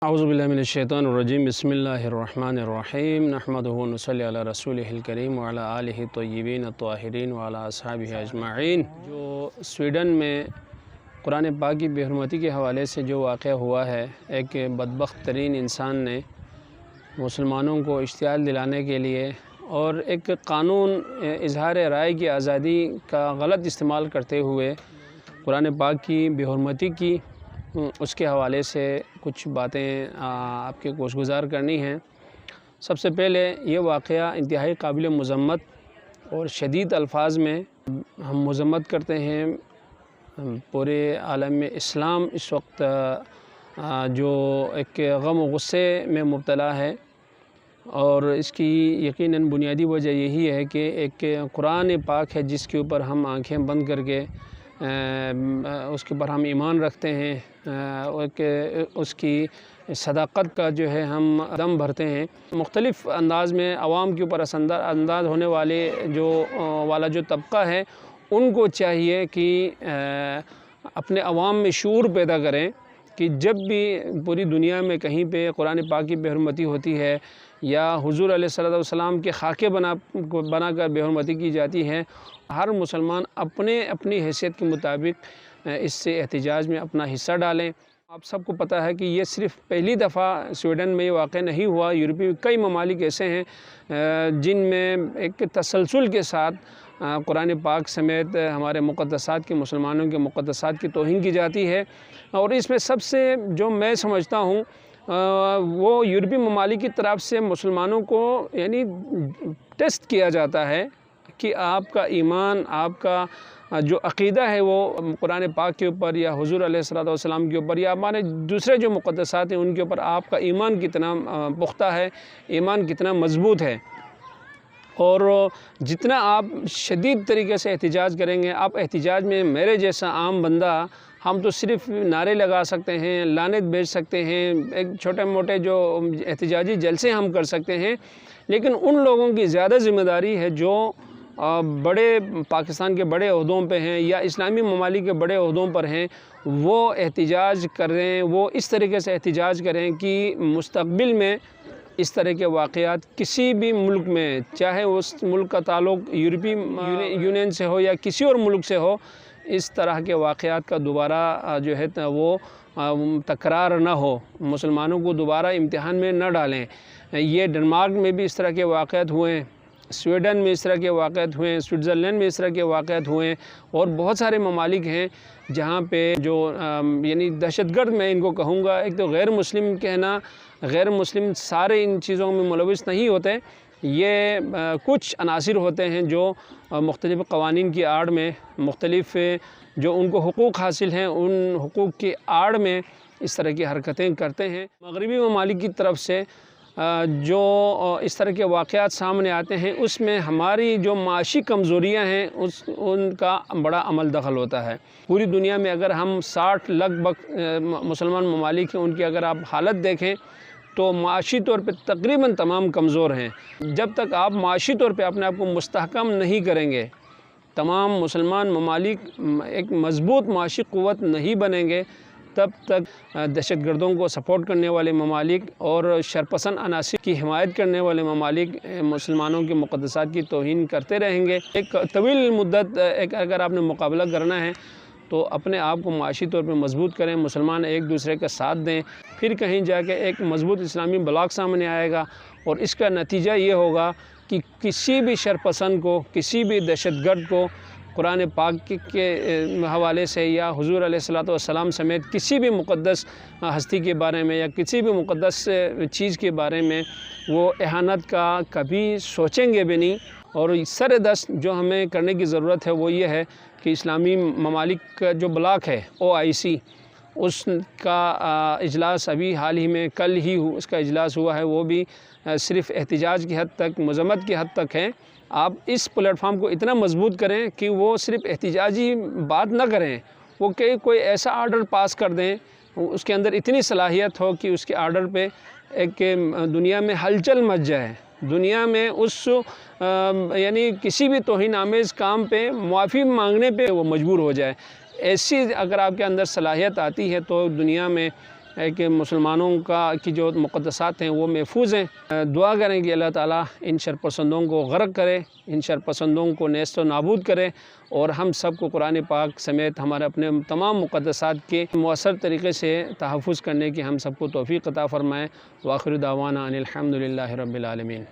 اعوذ باللہ من الشیطان الرجیم بسم اللہ الرحمن الرحیم نحمدہ و نصلی علی رسولہ الکریم وعلی آلہ الطیبین الطاہرین وعلی اصحابہ اجمعین۔ جو سویڈن میں قرآن پاک کی بے حرمتی کے حوالے سے جو واقعہ ہوا ہے، ایک بدبخت ترین انسان نے مسلمانوں کو اشتعال دلانے کے لیے اور ایک قانون اظہار رائے کی آزادی کا غلط استعمال کرتے ہوئے قرآن پاک کی بے حرمتی کی، اس کے حوالے سے کچھ باتیں آپ کے گوشگزار کرنی ہیں۔ سب سے پہلے یہ واقعہ انتہائی قابل مذمت اور شدید الفاظ میں ہم مذمت کرتے ہیں۔ پورے عالم اسلام اس وقت جو ایک غم و غصے میں مبتلا ہے، اور اس کی یقیناً بنیادی وجہ یہی ہے کہ ایک قرآن پاک ہے جس کے اوپر ہم آنکھیں بند کر کے اس کے اوپر ہم ایمان رکھتے ہیں، اس کی صداقت کا جو ہے ہم دم بھرتے ہیں۔ مختلف انداز میں عوام کے اوپر انداز ہونے والا جو طبقہ ہے، ان کو چاہیے کہ اپنے عوام میں شعور پیدا کریں کہ جب بھی پوری دنیا میں کہیں پہ قرآن پاک کی بے حرمتی ہوتی ہے یا حضور علیہ السلام کے خاکے بنا کر بے حرمتی کی جاتی ہے، ہر مسلمان اپنی حیثیت کے مطابق اس سے احتجاج میں اپنا حصہ ڈالیں۔ آپ سب کو پتہ ہے کہ یہ صرف پہلی دفعہ سویڈن میں یہ واقع نہیں ہوا۔ یورپی کئی ممالک ایسے ہیں جن میں ایک تسلسل کے ساتھ قرآن پاک سمیت ہمارے مقدسات کے مسلمانوں کے مقدسات کی توہین کی جاتی ہے، اور اس میں سب سے جو میں سمجھتا ہوں وہ یورپی ممالک کی طرف سے مسلمانوں کو یعنی ٹیسٹ کیا جاتا ہے کہ آپ کا ایمان، آپ کا جو عقیدہ ہے وہ قرآن پاک کے اوپر یا حضور علیہ السلام کے اوپر یا ہمارے دوسرے جو مقدسات ہیں ان کے اوپر آپ کا ایمان کتنا پختہ ہے، ایمان کتنا مضبوط ہے۔ اور جتنا آپ شدید طریقے سے احتجاج کریں گے، آپ احتجاج میں میرے جیسا عام بندہ، ہم تو صرف نعرے لگا سکتے ہیں، لعنت بھیج سکتے ہیں، ایک چھوٹے موٹے جو احتجاجی جلسے ہم کر سکتے ہیں، لیکن ان لوگوں کی زیادہ ذمہ داری ہے جو بڑے پاکستان کے بڑے عہدوں پہ ہیں یا اسلامی ممالک کے بڑے عہدوں پر ہیں، وہ احتجاج کریں، وہ اس طریقے سے احتجاج کریں کہ مستقبل میں اس طرح کے واقعات کسی بھی ملک میں، چاہے اس ملک کا تعلق یورپی یونین سے ہو یا کسی اور ملک سے ہو، اس طرح کے واقعات کا دوبارہ جو ہے وہ تکرار نہ ہو، مسلمانوں کو دوبارہ امتحان میں نہ ڈالیں۔ یہ ڈنمارک میں بھی اس طرح کے واقعات ہوئے ہیں، سویڈن میں اس طرح کے واقعات ہوئے ہیں، سوئٹزرلینڈ میں اس طرح کے واقعات ہوئے ہیں، اور بہت سارے ممالک ہیں جہاں پہ جو یعنی دہشت گرد میں ان کو کہوں گا، ایک تو غیر مسلم کہنا، غیر مسلم سارے ان چیزوں میں ملوث نہیں ہوتے، یہ کچھ عناصر ہوتے ہیں جو مختلف قوانین کی آڑ میں، مختلف جو ان کو حقوق حاصل ہیں ان حقوق کی آڑ میں اس طرح کی حرکتیں کرتے ہیں۔ مغربی ممالک کی طرف سے جو اس طرح کے واقعات سامنے آتے ہیں، اس میں ہماری جو معاشی کمزوریاں ہیں ان کا بڑا عمل دخل ہوتا ہے۔ پوری دنیا میں اگر ہم 60 لگ بھگ مسلمان ممالک ہیں، ان کی اگر آپ حالت دیکھیں تو معاشی طور پہ تقریباً تمام کمزور ہیں۔ جب تک آپ معاشی طور پہ اپنے آپ کو مستحکم نہیں کریں گے، تمام مسلمان ممالک ایک مضبوط معاشی قوت نہیں بنیں گے، تب تک دہشت گردوں کو سپورٹ کرنے والے ممالک اور شرپسند عناصر کی حمایت کرنے والے ممالک مسلمانوں کے مقدسات کی توہین کرتے رہیں گے۔ ایک طویل مدت اگر آپ نے مقابلہ کرنا ہے تو اپنے آپ کو معاشی طور پہ مضبوط کریں، مسلمان ایک دوسرے کا ساتھ دیں، پھر کہیں جا کے ایک مضبوط اسلامی بلاک سامنے آئے گا، اور اس کا نتیجہ یہ ہوگا کہ کسی بھی شرپسند کو، کسی بھی دہشت گرد کو قرآن پاک کے حوالے سے یا حضور علیہ السلام سمیت کسی بھی مقدس ہستی کے بارے میں یا کسی بھی مقدس چیز کے بارے میں وہ اہانت کا کبھی سوچیں گے بھی نہیں۔ اور سر دست جو ہمیں کرنے کی ضرورت ہے وہ یہ ہے کہ اسلامی ممالک کا جو بلاک ہے OIC، اس کا اجلاس ابھی حال ہی میں کل ہی اس کا اجلاس ہوا ہے، وہ بھی صرف احتجاج کی حد تک، مذمت کی حد تک ہے۔ آپ اس پلیٹ فارم کو اتنا مضبوط کریں کہ وہ صرف احتجاجی بات نہ کریں، وہ کہ کوئی ایسا آرڈر پاس کر دیں، اس کے اندر اتنی صلاحیت ہو کہ اس کے آرڈر پہ ایک دنیا میں ہلچل مچ جائے، دنیا میں اس یعنی کسی بھی توہین آمیز کام پہ معافی مانگنے پہ وہ مجبور ہو جائے۔ ایسی اگر آپ کے اندر صلاحیت آتی ہے تو دنیا میں ہے کہ مسلمانوں کی جو مقدسات ہیں وہ محفوظ ہیں۔ دعا کریں کہ اللہ تعالیٰ ان شرپسندوں کو غرق کرے، ان شرپسندوں کو نیست و نابود کرے، اور ہم سب کو قرآن پاک سمیت ہمارے اپنے تمام مقدسات کے مؤثر طریقے سے تحفظ کرنے کی ہم سب کو توفیق عطا فرمائے۔ وآخر دعوانا ان الحمد للہ رب العالمین۔